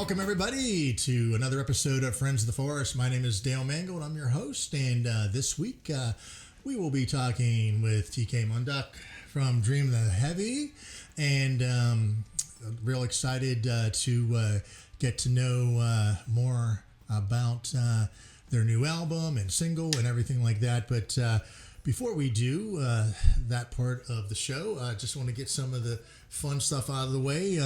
Welcome, everybody, to another episode of Friends of the Forest. My name is Dale Mangold. I'm your host, and this week we will be talking with TK Mundok from Dream the Heavy, and real excited to get to know more about their new album and single and everything like that. But before we do that part of the show, I just want to get some of the fun stuff out of the way.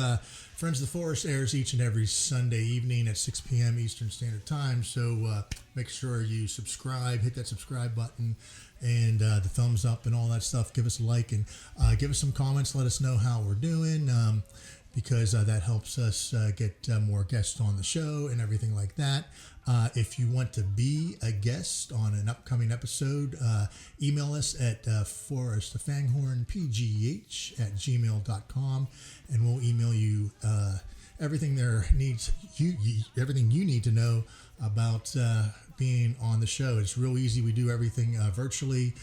Friends of the Forest airs each and every Sunday evening at 6 p.m. Eastern Standard Time, so make sure you subscribe, hit that subscribe button, and the thumbs up and all that stuff. Give us a like and give us some comments. Let us know how we're doing, because that helps us get more guests on the show and everything like that. If you want to be a guest on an upcoming episode, email us at Forrest Of FangHorn, pgh@gmail.com, and we'll email you everything everything you need to know about being on the show. It's real easy. We do everything virtually,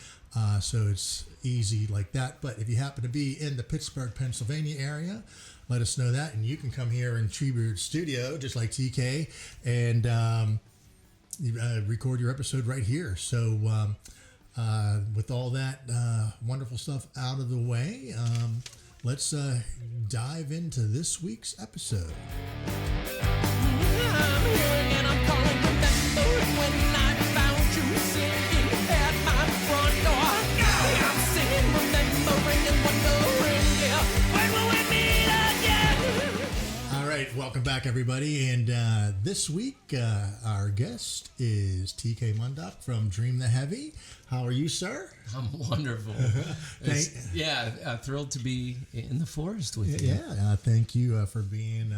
so it's easy like that. But if you happen to be in the Pittsburgh, Pennsylvania area, let us know that, and you can come here in Treebeard Studio, just like TK, and record your episode right here. So with all that wonderful stuff out of the way, let's dive into this week's episode. I'm here and I'm calling, remember when I found you singing at my front door. I'm singing, remembering and wondering, yeah, when will we meet again? All right, welcome back, everybody. And this week, our guest is TK Mundok from Dream the Heavy. How are you, sir? I'm wonderful. Thrilled to be in the forest with you. Yeah, thank you for being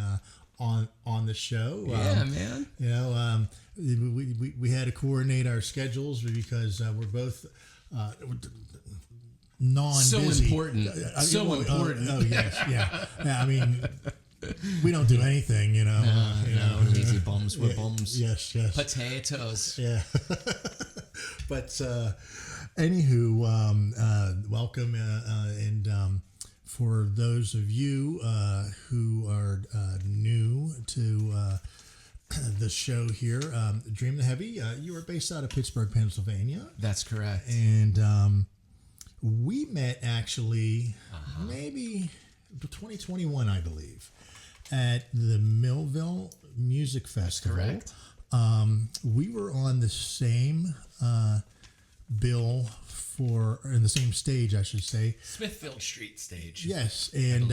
on the show. Yeah, man. You know, we had to coordinate our schedules because we're both non-busy. So important. Important. Oh, yes, yeah. I mean, we don't do anything, you know. No, easy bums with bums. Yes. Potatoes. Yeah. But anywho, welcome, and for those of you who are new to the show here, Dream the Heavy, you are based out of Pittsburgh, Pennsylvania. That's correct. And we met actually maybe 2021, I believe, at the Millville Music Festival. Correct. We were on the same bill in the same stage, I should say. Smithfield Street stage. Yes, and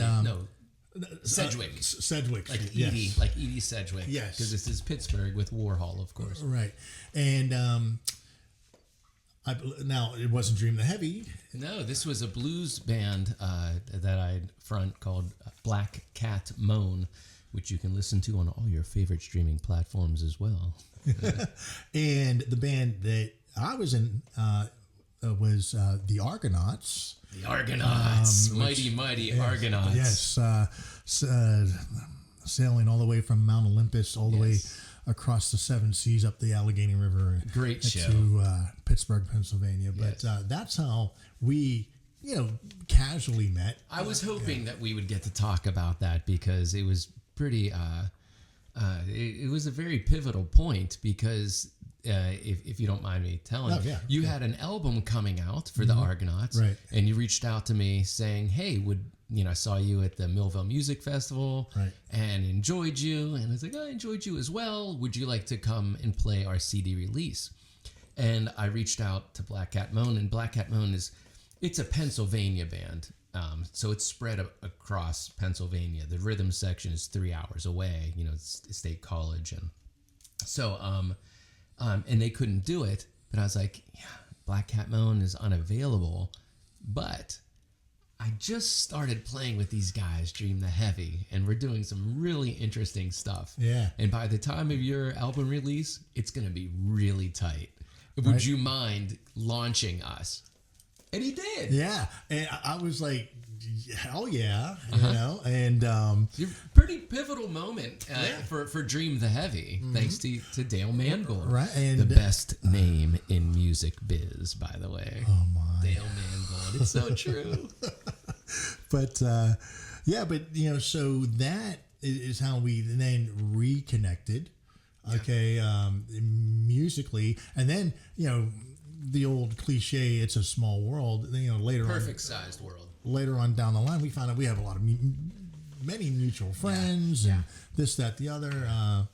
Sedgwick. Sedgwick, Like Street, Edie, yes. like Edie Sedgwick. Yes. Because this is Pittsburgh with Warhol, of course. Right, and now it wasn't Dream the Heavy. No, this was a blues band that I front called Black Cat Moan, which you can listen to on all your favorite streaming platforms as well. And the band that I was in was the Argonauts. The Argonauts, mighty Argonauts. Yes, sailing all the way from Mount Olympus all the way across the seven seas up the Allegheny River. Great show. To Pittsburgh, Pennsylvania. But that's how we, casually met. I was hoping that we would get to talk about that because it was pretty. It was a very pivotal point because if you don't mind me telling, you had an album coming out for the Argonauts, right? And you reached out to me saying, "Hey, I saw you at the Millville Music Festival, right, and enjoyed you." And I was like, "I enjoyed you as well. Would you like to come and play our CD release?" And I reached out to Black Cat Moan, and Black Cat Moan it's a Pennsylvania band. So it's spread across Pennsylvania. The rhythm section is 3 hours away, it's State College. And so, and they couldn't do it, but I was like, Black Cat Moan is unavailable, but I just started playing with these guys, Dream the Heavy, and we're doing some really interesting stuff. Yeah. And by the time of your album release, it's going to be really tight. Would you mind launching us? And he did. Yeah. And I was like, hell yeah. And pretty pivotal moment for Dream the Heavy, thanks to Dale Mangold. Right. And the best name in music biz, by the way. Oh, my. Dale Mangold. It's so true. But, so that is how we then reconnected. Okay, musically, and then the old cliche, "It's a small world." Later Perfect sized world. Later on down the line, we found out we have a lot of many mutual friends and this, that, the other.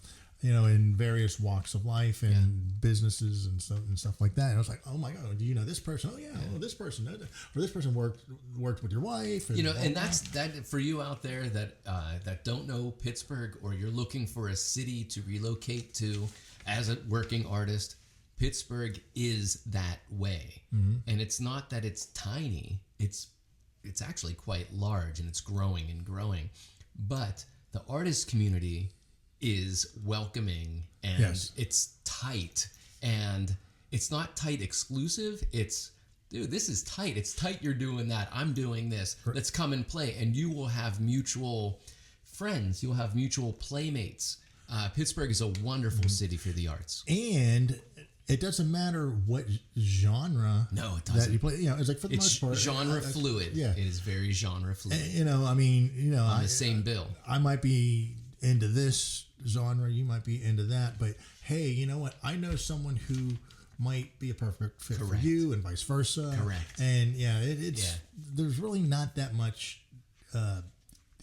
In various walks of life and businesses and stuff like that. And I was like, oh my God, do you know this person? Oh yeah, well, this person, or this person worked with your wife. And that's that for you out there that don't know Pittsburgh, or you're looking for a city to relocate to as a working artist. Pittsburgh is that way, and it's not that it's tiny. It's actually quite large, and it's growing and growing. But the artist community is welcoming, and it's tight, and it's not tight exclusive. It's, dude, this is tight. It's tight. You're doing that. I'm doing this. Let's come and play. And you will have mutual friends. You'll have mutual playmates. Pittsburgh is a wonderful city for the arts. And it doesn't matter what genre. No, it doesn't. That you play. It's like for the most part, genre fluid. Yeah, it is very genre fluid. I mean, on the same bill. I might be into this genre, you might be into that, but hey, you know what? I know someone who might be a perfect fit for you, and vice versa. Correct. And there's really not that much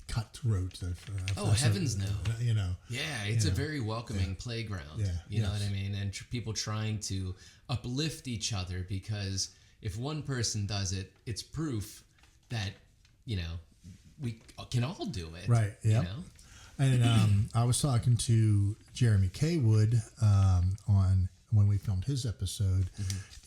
cutthroat. Heavens no. Yeah, it's a very welcoming playground. Yeah, you know what I mean? And people trying to uplift each other, because if one person does it, it's proof that we can all do it. Right. Yeah. And I was talking to Jeremy Kaywood on when we filmed his episode,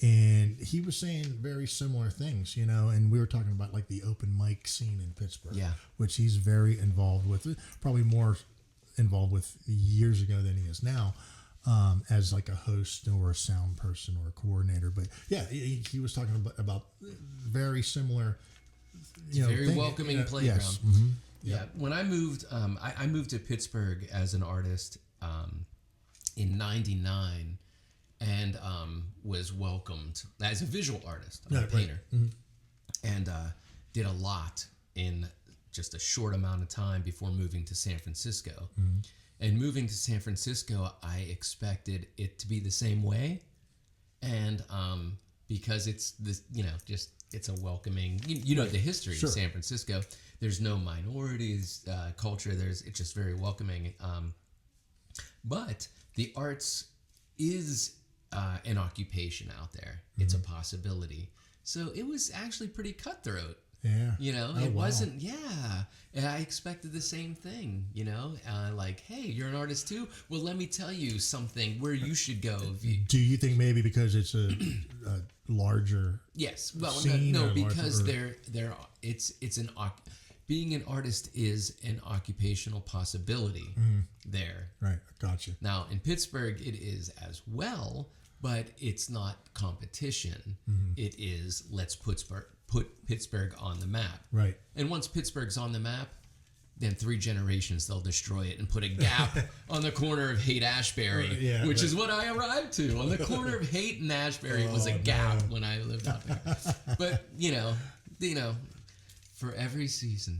and he was saying very similar things, and we were talking about like the open mic scene in Pittsburgh, which he's very involved with, probably more involved with years ago than he is now, as like a host or a sound person or a coordinator. But yeah, he was talking about very similar, very welcoming playground. Yes. Yeah, when I moved, I moved to Pittsburgh as an artist in '99, and was welcomed as a visual artist. I'm a painter, and did a lot in just a short amount of time before moving to San Francisco. And moving to San Francisco, I expected it to be the same way, and because it's this, it's a welcoming, the history of San Francisco. There's no minorities culture. It's just very welcoming. But the arts is an occupation out there. It's a possibility. So it was actually pretty cutthroat. Yeah. It wasn't. Yeah. And I expected the same thing. Like, hey, you're an artist too. Well, let me tell you something where you should go. Do you think maybe because it's a larger? Yes. Well, scene no, because being an artist is an occupational possibility there. Right. Gotcha. Now in Pittsburgh, it is as well, but it's not competition. It is, let's put Pittsburgh on the map. Right. And once Pittsburgh's on the map, then 3 generations they'll destroy it and put a gap on the corner of Haight-Ashbury, which is what I arrived to. On the corner of Haight and Ashbury was a gap when I lived out there. But for every season,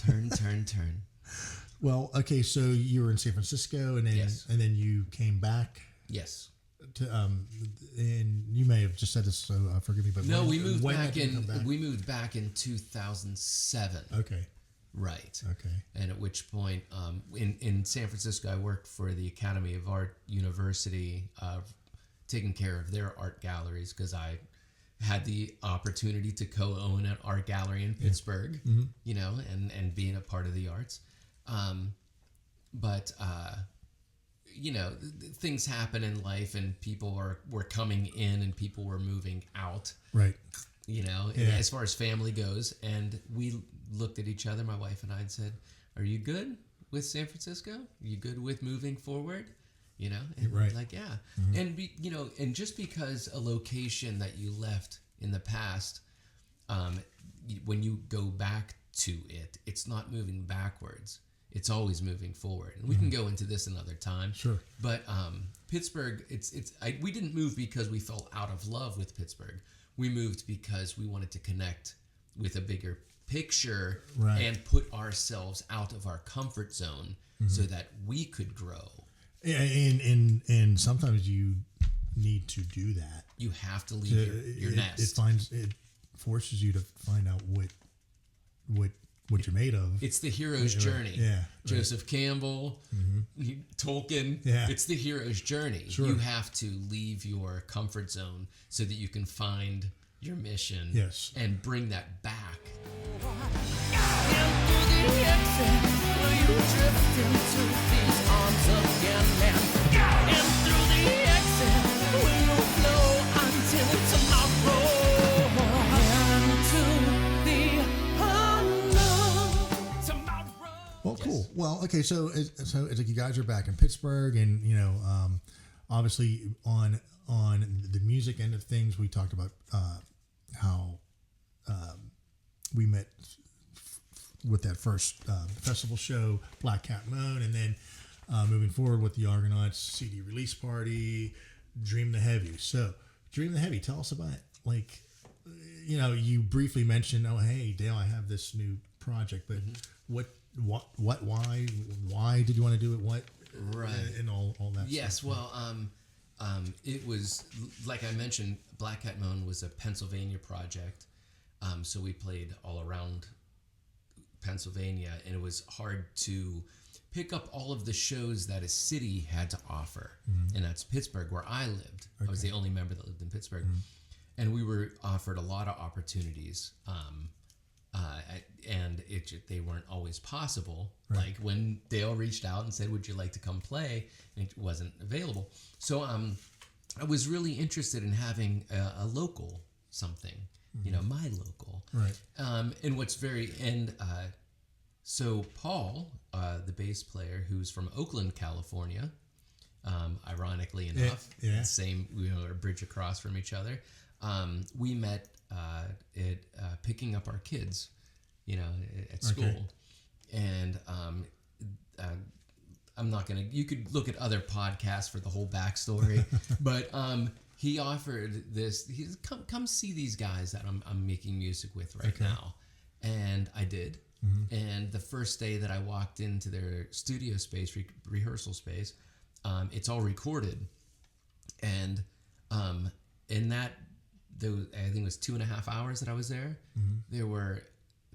turn. Well, okay, so you were in San Francisco, and then you came back. Yes. And you may have just said this, so forgive me, but no, we moved back in 2007. Okay. Right. Okay. And at which point, in San Francisco, I worked for the Academy of Art University, taking care of their art galleries, because I had the opportunity to co-own an art gallery in Pittsburgh, and being a part of the arts. But things happen in life, and people were coming in and people were moving out. Right. As far as family goes, and we looked at each other, my wife and I, and said, "Are you good with San Francisco? Are you good with moving forward?" And right. like, yeah. And and just because a location that you left in the past, when you go back to it, it's not moving backwards. It's always moving forward. And we can go into this another time. Sure. But Pittsburgh, we didn't move because we fell out of love with Pittsburgh. We moved because we wanted to connect with a bigger picture Right. and put ourselves out of our comfort zone so that we could grow. Yeah, and sometimes you need to do that. You have to leave your nest. It forces you to find out what you're made of. It's the hero's journey. Yeah, right. Joseph Campbell, Tolkien. Yeah. It's the hero's journey. Sure. You have to leave your comfort zone so that you can find your mission. Yes. And bring that back. And through the exit, will you drift into these arms again, man? And through the exit, will you flow until tomorrow? Into the unknown tomorrow. Well, cool. Well, okay. So it's like you guys are back in Pittsburgh, and obviously on the music end of things, we talked about how we met with that first festival show, Black Cat Moan, and then moving forward with the Argonauts CD release party, Dream the Heavy. So, Dream the Heavy, tell us about, like, you briefly mentioned, oh, hey, Dale, I have this new project, but why did you want to do it? What, Right. And all that Yes, stuff. well, it was, like I mentioned, Black Cat Moan was a Pennsylvania project. So we played all around Pennsylvania, and it was hard to pick up all of the shows that a city had to offer. And that's Pittsburgh, where I lived. I was the only member that lived in Pittsburgh. And we were offered a lot of opportunities. And they weren't always possible. Right. Like when Dale reached out and said, would you like to come play? And it wasn't available. So I was really interested in having a local something, my local. Right. And what's so Paul, the bass player, who's from Oakland, California, ironically enough, yeah. same, a bridge across from each other. We met at picking up our kids, at school. Okay. And I'm not going to, you could look at other podcasts for the whole backstory, but he offered this, come see these guys that I'm making music with right now. And I did. And the first day that I walked into their studio space, rehearsal space, it's all recorded. And in that, I think it was 2.5 hours that I was there. There were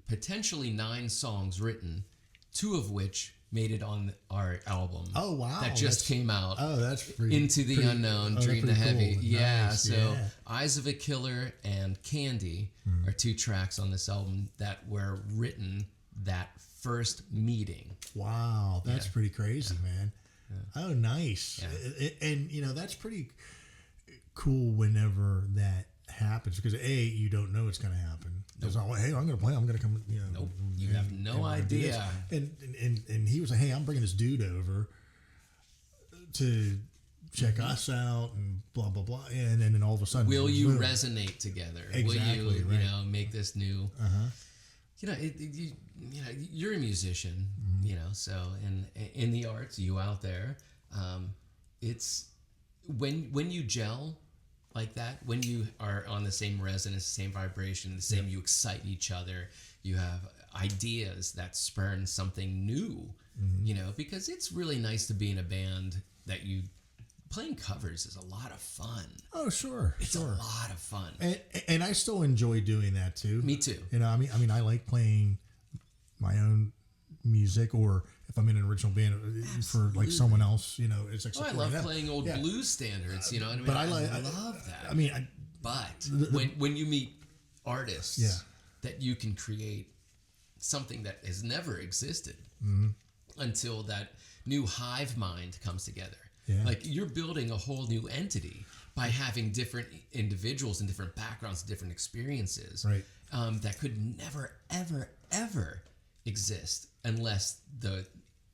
potentially 9 songs written, 2 of which made it on our album. Oh, wow. That just came out. Oh, that's pretty. Into the Unknown, Dream the pretty Heavy. cool. Yeah, Nice, so yeah. Eyes of a Killer and Candy are 2 tracks on this album that were written that first meeting. Wow, that's Yeah. pretty crazy, man. Yeah. Oh, nice. Yeah. And that's pretty cool whenever that happens, because you don't know it's going to happen. It's not like, hey, I'm going to play. I'm going to come. Nope, you have no idea. And he was like, hey, I'm bringing this dude over to check us out and blah blah blah. And then all of a sudden, Will you boom. resonate together? Exactly, Will you, right. Make this new? You're a musician, So in the arts, you out there, it's when you gel like that, when you are on the same resonance, the same vibration, the same, you excite each other, you have ideas that spurn something new, because it's really nice to be in a band that you playing covers is a lot of fun. Oh, sure, It's a lot of fun. and I still enjoy doing that too. Me too. I mean, I like playing my own music, or if I'm in an original band for like someone else, it's like. I love playing old blues standards, But I love that. I mean, but when you meet artists that you can create something that has never existed until that new hive mind comes together. Yeah. Like you're building a whole new entity by having different individuals and different backgrounds, different experiences, Right. That could never, ever, ever exist unless the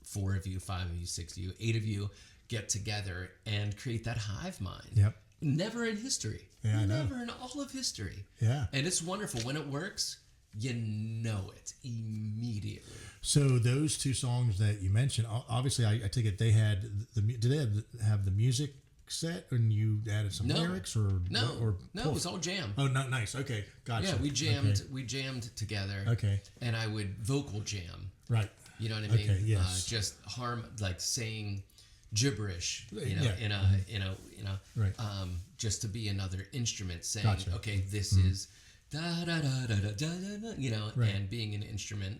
4 of you, 5 of you, 6 of you, 8 of you get together and create that hive mind. Yep. Never in history. Yeah, I know. Never in all of history. Yeah. And it's wonderful. When it works, you know it immediately. So those 2 songs that you mentioned, obviously, I take it they had did they have the music set and you added some lyrics or no, it was all jam. Oh, not nice. Okay, gotcha. Yeah, we jammed. Okay. We jammed together. Okay. And I would vocal jam. Right. You know what I mean? Okay. Yes. Just like saying gibberish. You know, in a right. Just to be another instrument saying, gotcha. okay, this is da da da da da da da. You know, right. and being an instrument.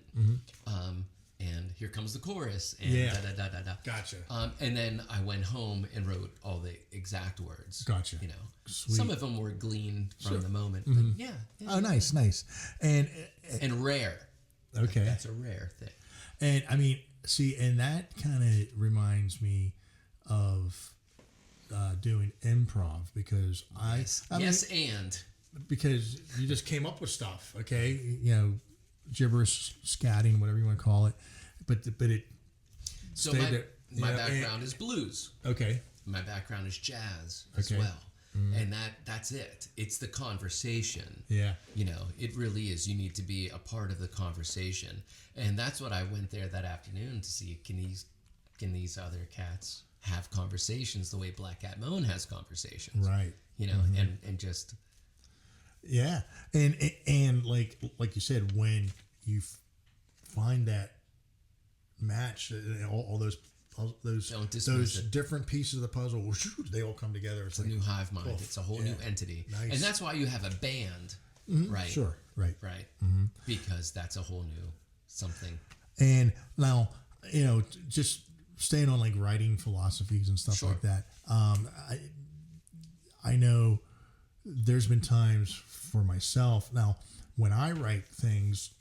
And here comes the chorus, and da da da da da. Gotcha. And then I went home and wrote all the exact words. Gotcha. You know, Sweet. some of them were gleaned from the moment. Mm-hmm. But yeah. Oh, nice. And rare. Okay. That's a rare thing. And I mean, see, and that kind of reminds me of doing improv because because you just came up with stuff. Okay, you know. Gibberish, scatting, whatever you want to call it, but it. So my background is blues. Okay. My background is jazz as well, and that's it. It's the conversation. Yeah. You know, it really is. You need to be a part of the conversation, and that's what I went there that afternoon to see. Can these other cats have conversations the way Black Cat Moan has conversations? Right. You know, and just. Yeah, and like you said, when you find that match, all those different pieces of the puzzle, they all come together. It's a new hive mind. It's a whole new entity, nice. And that's why you have a band, right? Sure, right, because that's a whole new something. And now, you know, just staying on like writing philosophies and stuff like that. I know. There's been times for myself now when I write things,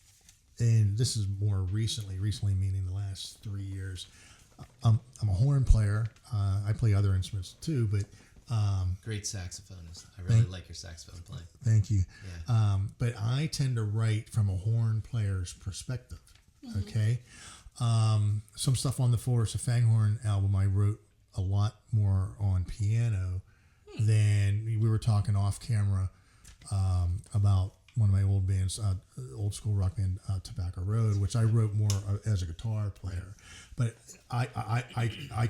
and this is more recently meaning the last 3 years. I'm a horn player. I play other instruments too, but great saxophonist. I really like your saxophone playing. Thank you. Yeah. But I tend to write from a horn player's perspective. Okay, some stuff on the Forrest Of FangHorn album I wrote a lot more on piano. Then we were talking off camera about one of my old bands, old school rock band, Tobacco Road, which I wrote more as a guitar player. But I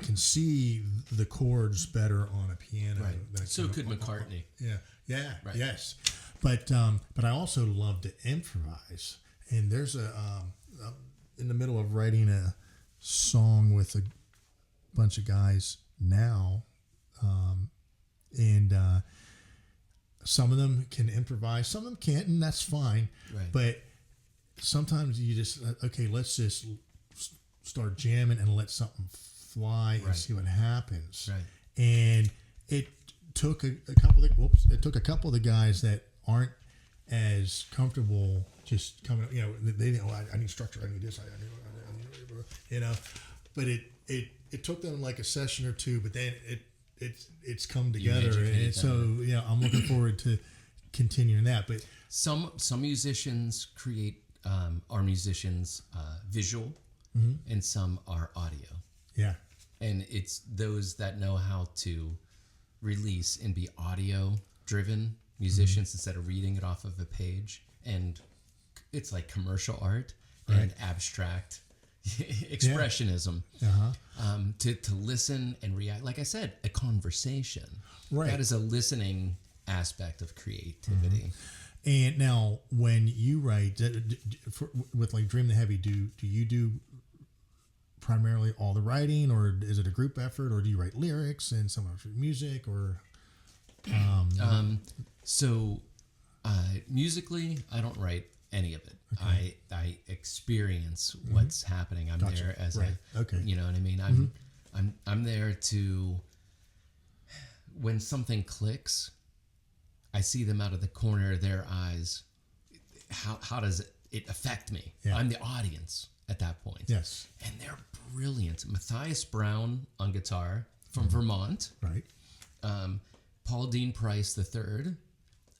can see the chords better on a piano. Right. So could McCartney. Yeah. Right. Yes. But I also love to improvise. And there's in the middle of writing a song with a bunch of guys now. And some of them can improvise, some of them can't, and that's fine. Right. But sometimes you just let's just start jamming and let something fly and see what happens. Right. And it took a couple of the guys that aren't as comfortable just coming. You know, they know I need structure. I need this. I need you know. But it took them like a session or two. But then it's come together, and so I'm looking forward to continuing that. But some musicians create are musicians visual, and some are audio. Yeah, and it's those that know how to release and be audio driven musicians instead of reading it off of a page. And it's like commercial art and abstract expressionism. To listen and react, like I said, a conversation. Right. That is a listening aspect of creativity. And now, when you write with like Dream the Heavy, do you do primarily all the writing, or is it a group effort, or do you write lyrics and some of your music, or? Musically, I don't write any of it. Okay. I experience what's happening. I'm there as you know what I mean? I'm there to, when something clicks, I see them out of the corner of their eyes. How does it affect me? Yeah. I'm the audience at that point. Yes. And they're brilliant. Matthias Brown on guitar from Vermont. Right. Paul Dean Price III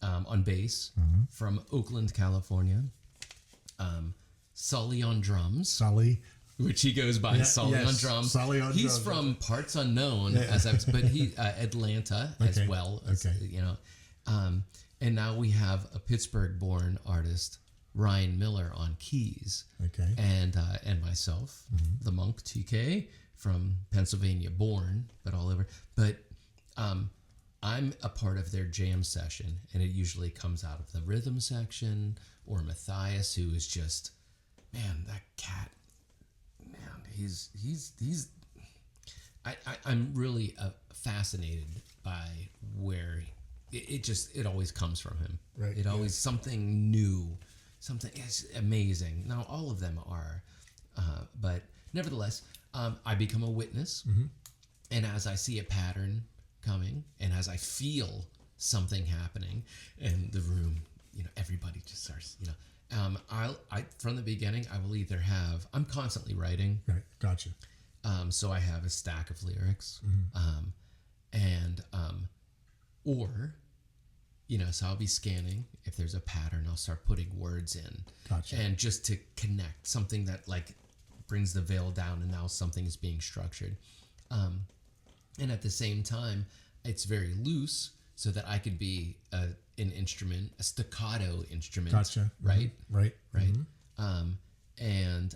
on bass from Oakland, California. Sully on drums. Sully. Which he goes by Sully on drums. Sully on He's drums. From Parts Unknown, but he Atlanta as well. You know, and now we have a Pittsburgh-born artist, Ryan Miller, on keys. Okay. And myself, the monk TK from Pennsylvania, born but all over. But I'm a part of their jam session, and it usually comes out of the rhythm section or Matthias, who is just, man, that cat, man, I'm really fascinated by where it always comes from him. Right. It always something new, something it's amazing. Now all of them are, but nevertheless, I become a witness, and as I see a pattern coming, and as I feel something happening in the room, everybody just starts, I from the beginning, I will either have, I'm constantly writing. Right. Gotcha. So I have a stack of lyrics, or, so I'll be scanning. If there's a pattern, I'll start putting words in. Gotcha. And just to connect something that like brings the veil down, and now something is being structured. And at the same time, it's very loose, so that I could be an instrument, a staccato instrument. Gotcha. Right. Right. Right. And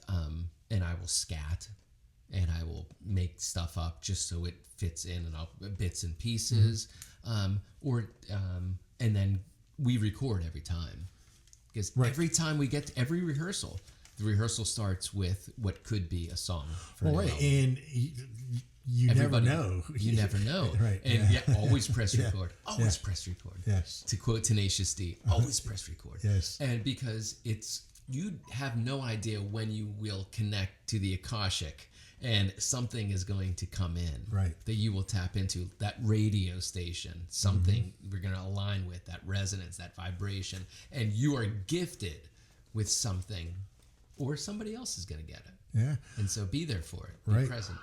I will scat, and I will make stuff up just so it fits in, and I'll bits and pieces, and then we record every time, because every time we get to every rehearsal, the rehearsal starts with what could be a song. For right, and you never know. You never know. Right. And always press record. Always press record. Yes. To quote Tenacious D, always press record. Yes. And because you have no idea when you will connect to the Akashic, and something is going to come in. Right. That you will tap into, that radio station, something we're going to align with, that resonance, that vibration, and you are gifted with something, or somebody else is going to get it. Yeah. And so be there for it. Right. Be present.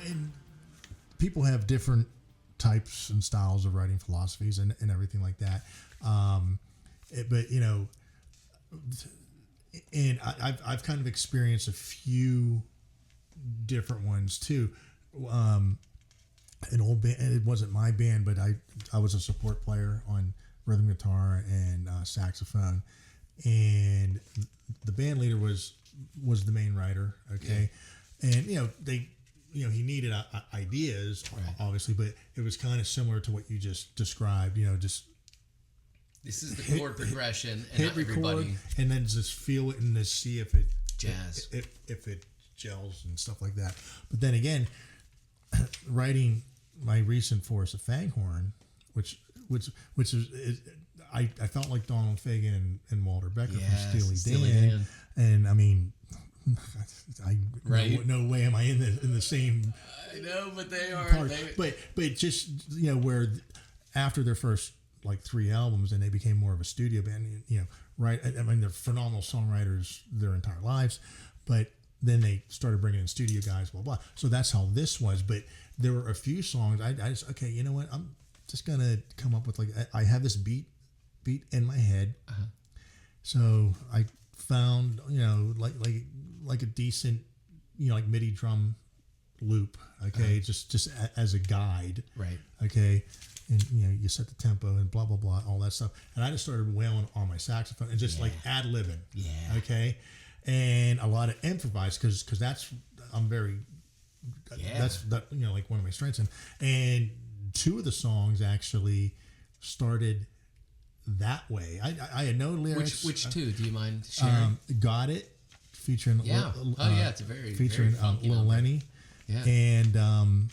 And people have different types and styles of writing philosophies and everything like that. And I've kind of experienced a few different ones too. An old band, it wasn't my band, but I was a support player on rhythm guitar and saxophone, and the band leader was the main writer. Okay. Yeah. And he needed ideas, obviously, but it was kind of similar to what you just described. Just this is the chord progression, and hit not record, everybody, and then just feel it and just see if it jazz, if it gels and stuff like that. But then again, writing my recent Forrest Of FangHorn, which is I felt like Donald Fagen and Walter Becker from Steely Dan, and I mean. No way am I in the same. I know, but they are. But just where after their first like 3 albums, and they became more of a studio band. Right? I mean, they're phenomenal songwriters their entire lives, but then they started bringing in studio guys, blah blah. So that's how this was. But there were a few songs I just you know what, I'm just gonna come up with I have this beat in my head, so I found like a decent like MIDI drum loop, okay, just as a guide, right? Okay, and you set the tempo and blah blah blah, all that stuff, and I just started wailing on my saxophone and just like ad-libbing, okay, and a lot of improvise because that's I'm very that's like one of my strengths, and 2 of the songs actually started that way. I had no lyrics. Which 2? Do you mind sharing? Got It, featuring it's a very featuring very funky Lil number. Lenny, and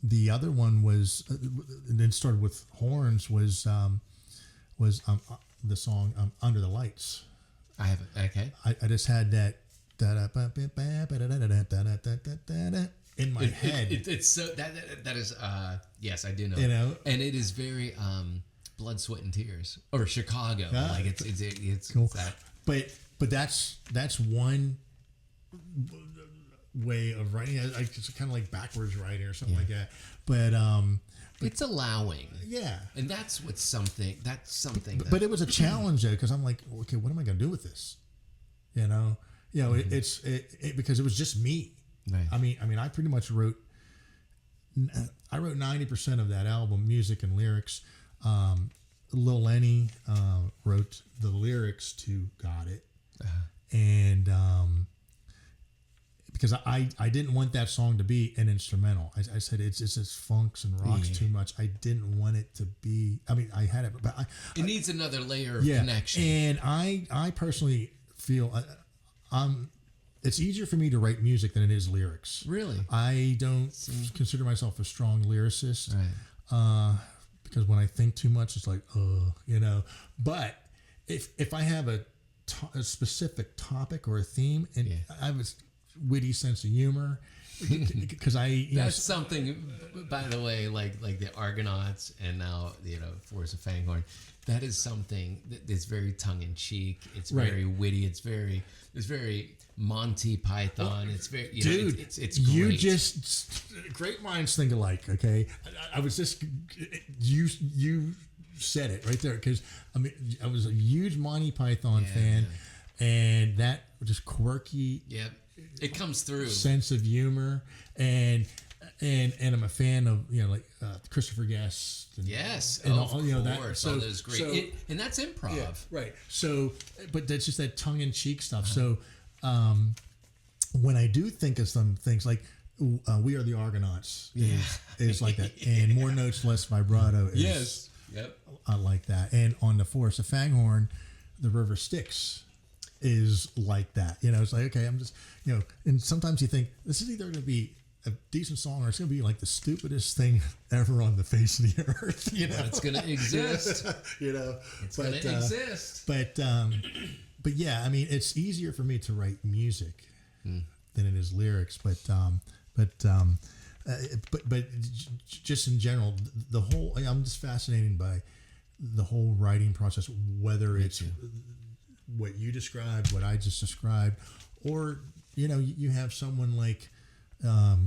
the other one was and then started with horns was the song Under the Lights. I have it. Okay. I just had that in my head. It's so that is yes, I do know. And it is very Blood, Sweat, and Tears, or Chicago. Like it's cool. That. But that's one way of writing. It's kind of like backwards writing or something like that. But it's allowing. Yeah. And that's something. But it was a challenge though, because I'm like, okay, what am I going to do with this? You know, it's because it was just me. Right. I mean, I pretty much wrote 90% of that album, music and lyrics. Lil Lenny wrote the lyrics to "Got It," and because I didn't want that song to be an instrumental. I said it's just funks and rocks too much. I didn't want it to be. I mean, I had it, but it needs another layer of connection. And I personally feel it's easier for me to write music than it is lyrics. Really? I don't consider myself a strong lyricist. Right. Because when I think too much, it's like, But if I have a specific topic or a theme, and I have a witty sense of humor, because that's something. By the way, like the Argonauts, and now Forrest Of FangHorn. That is something that's very tongue in cheek. It's very witty. It's very Monty Python. It's very dude. It's great. You just great minds think alike. Okay, I was just you said it right there, because I mean I was a huge Monty Python fan, and that just quirky. Yep, it comes through sense of humor, and I'm a fan of Christopher Guest. And, and of course, so those great, and that's improv, right? So, but that's just that tongue in cheek stuff. So, when I do think of some things like "We Are the Argonauts," is like that, and "More Notes, Less Vibrato." Is, I like that, and on the Forrest Of FangHorn, "The River Styx" is like that. It's like, okay, I'm just and sometimes you think this is either going to be a decent song or it's going to be like the stupidest thing ever on the face of the earth. But it's going to exist. It's going to exist. But yeah, I mean, it's easier for me to write music than it is lyrics. But just in general, the whole, I'm just fascinated by the whole writing process, whether it's what you described, what I just described, or you have someone like as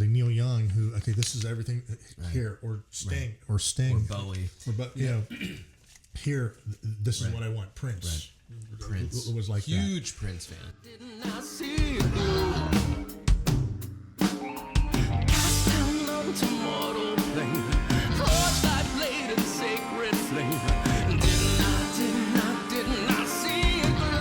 a Neil Young who, this is everything here, or Sting or Bowie, here, this is what I want. Prince was like huge Prince fan. Didn't I see you go? Cast down onto mortal plane, forged thy blade in sacred flame. Didn't I see it glow?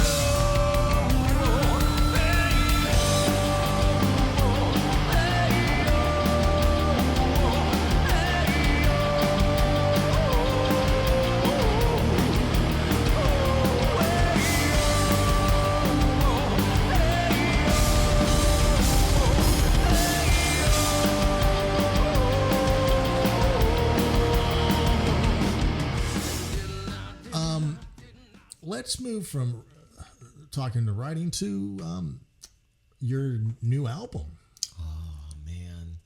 Let's move from talking to writing to your new album. Oh man,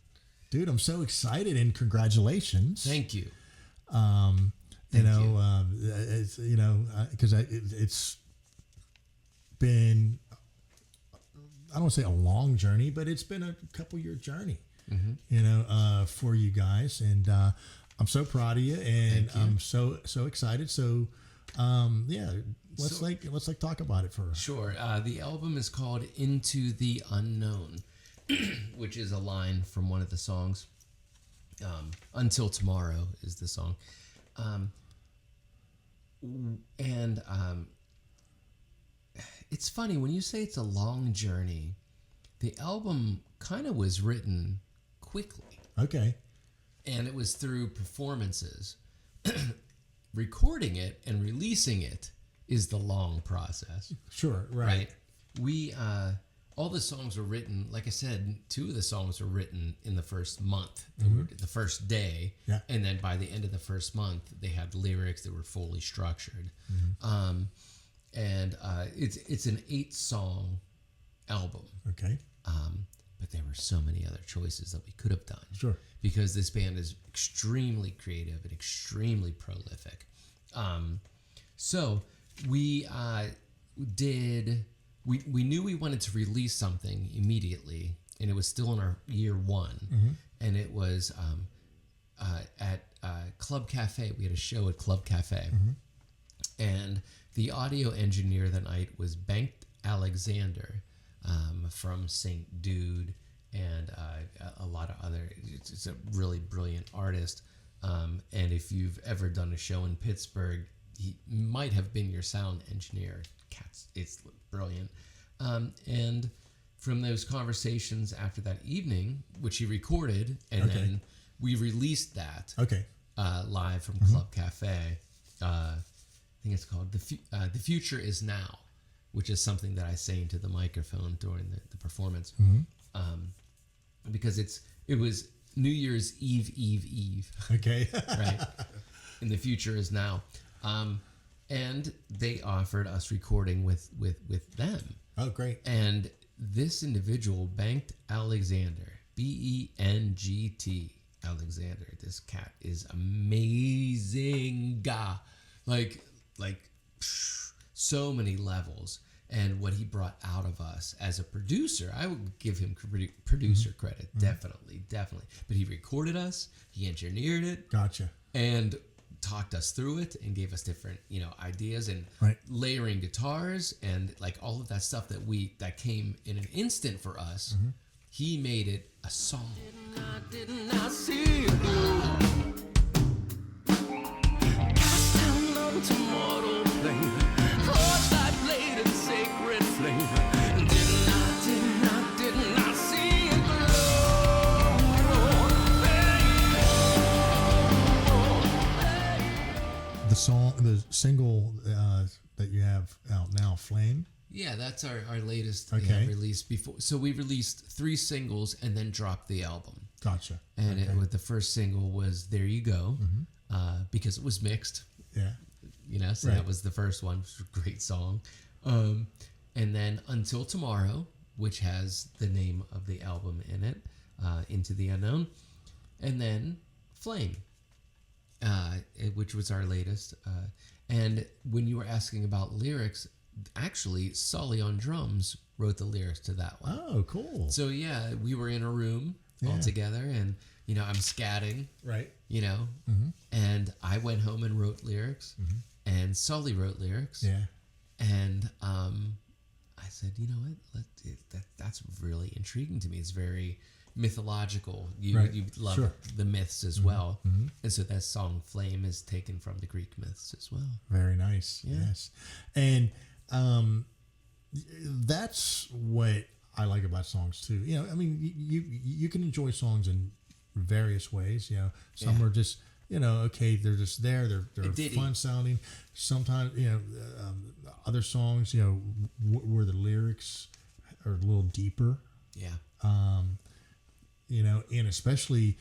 dude, I'm so excited, and congratulations. Thank you. It's because it's been, I don't want to say a long journey, but it's been a couple year journey. For you guys, and I'm so proud of you, and I'm so excited. So. Let's talk about it first. Sure. The album is called "Into the Unknown," which is a line from one of the songs. "Until Tomorrow" is the song, and it's funny when you say it's a long journey. The album kind of was written quickly. Okay. And it was through performances. Recording it and releasing it is the long process. Sure, right. We all the songs were written, like I said, 2 of the songs were written in the first month, the first day, and then by the end of the first month, they had lyrics that were fully structured. It's an 8-song album. Okay. But there were so many other choices that we could have done. Sure. Because this band is extremely creative and extremely prolific. So we did we knew we wanted to release something immediately, and it was still in our year one, and it was at Club Cafe. We had a show at Club Cafe, and the audio engineer that night was Banked Alexander from St. Dude and a lot of other. It's a really brilliant artist, and if you've ever done a show in Pittsburgh, he might have been your sound engineer. It's brilliant. And from those conversations after that evening, which he recorded, and then we released that live from Club Cafe. I think it's called The Future Is Now, which is something that I say into the microphone during the performance. Because it was New Year's Eve. Okay. Right. And the future is now. And they offered us recording with them. Oh, great. And this individual, Banked Alexander, Bengt Alexander, this cat is amazing. Like so many levels. And what he brought out of us as a producer, I would give him producer credit, definitely. But he recorded us, he engineered it. Gotcha. And talked us through it and gave us different, ideas and layering guitars and like all of that stuff that came in an instant for us. He made it a song. Didn't I see it blue? Cast down onto mortal plane, forged thy blade in sacred flame. Didn't I see it glow? The single that you have out now, Flame. Yeah, that's our latest release before. So we released 3 singles and then dropped the album. Gotcha. And the first single was There You Go, because it was mixed. Yeah. So that was the first one, which was a great song. And then Until Tomorrow, which has the name of the album in it, Into the Unknown. And then Flame, which was our latest. And when you were asking about lyrics, actually, Sully on drums wrote the lyrics to that one. Oh, cool. So, yeah, we were in a room all together, and, I'm scatting. Right. And I went home and wrote lyrics, and Sully wrote lyrics. Yeah. And I said, you know what? That's really intriguing to me. It's very mythological. You love the myths as well. And so that song Flame is taken from the Greek myths as well. Very nice. Yeah. Yes. And that's what I like about songs too. You can enjoy songs in various ways. Some are just they're just there. They're fun sounding. Sometimes other songs where the lyrics are a little deeper. Yeah. And especially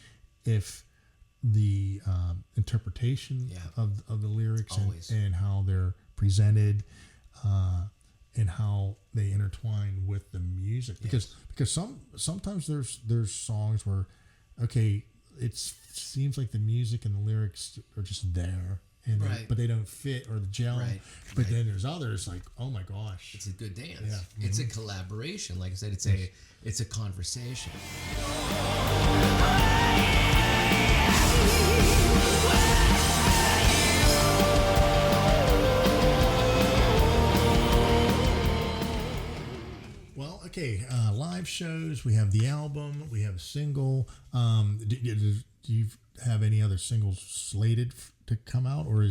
if the interpretation of the lyrics and how they're presented, and how they intertwine with the music, because sometimes there's songs where it seems like the music and the lyrics are just there, but they don't fit or gel. But then there's others like, oh my gosh, it's a good dance. Yeah. It's a collaboration. Like I said, it's a conversation. Well, live shows. We have the album. We have a single. Do you have any other singles slated to come out, or do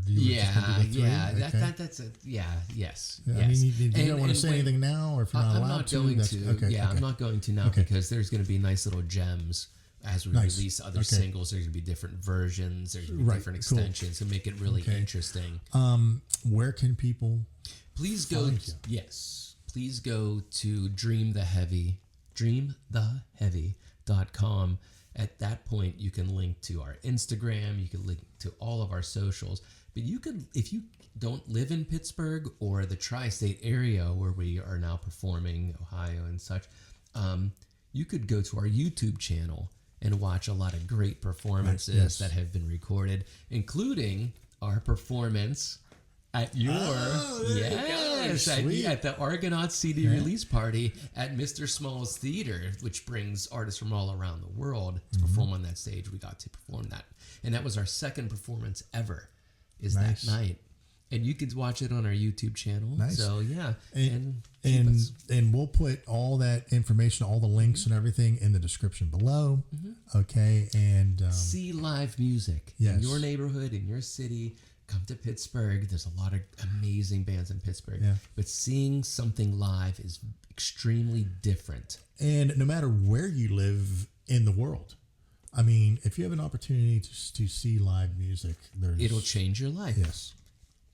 you just want to do the 3? That's a yes. I mean, you don't want to say anything now, or if you're not allowed to. I'm not going to now because there's going to be nice little gems as we release other singles. There's going to be different versions. There's going to be different extensions to make it really interesting. Where can people? Please go. Yes, please go to dreamtheheavy.com. At that point, you can link to our Instagram. You can link to all of our socials. But you could, if you don't live in Pittsburgh or the tri-state area where we are now performing, Ohio and such, you could go to our YouTube channel and watch a lot of great performances that have been recorded, including our performance at your at the Argonaut CD release party at Mr. Small's Theater, which brings artists from all around the world to perform on that stage. We got to perform that, and that was our second performance ever. Is that night, and you can watch it on our YouTube channel. Nice. So yeah, and we'll put all that information, all the links and everything in the description below. Okay, and see live music in your neighborhood, in your city. Come to Pittsburgh. There's a lot of amazing bands in Pittsburgh. Yeah. But seeing something live is extremely different. And no matter where you live in the world, I mean, if you have an opportunity to see live music, it'll change your life. Yes.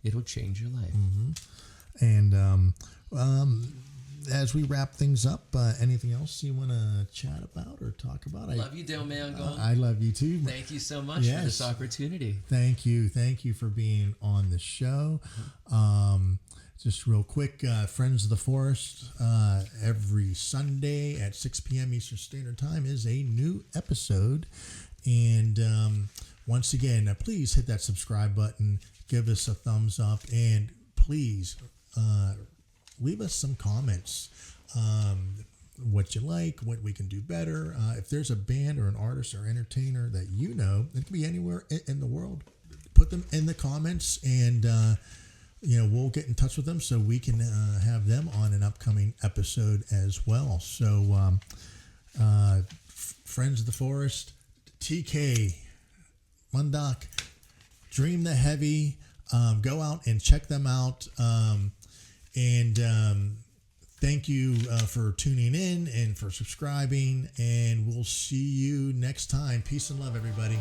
It'll change your life. And as we wrap things up, anything else you want to chat about or talk about? I love you, Dale Mangold. I love you too. Thank you so much for this opportunity. Thank you for being on the show. Just real quick, Friends of the Forest, every Sunday at 6 p.m. Eastern Standard Time is a new episode. And once again, please hit that subscribe button, give us a thumbs up, and please leave us some comments. What you like, what we can do better. If there's a band or an artist or entertainer that you know, it can be anywhere in the world, put them in the comments, and we'll get in touch with them so we can have them on an upcoming episode as well. So Friends of the Forest, TK, Mundok, Dream the Heavy, go out and check them out. And thank you for tuning in and for subscribing. And we'll see you next time. Peace and love, everybody.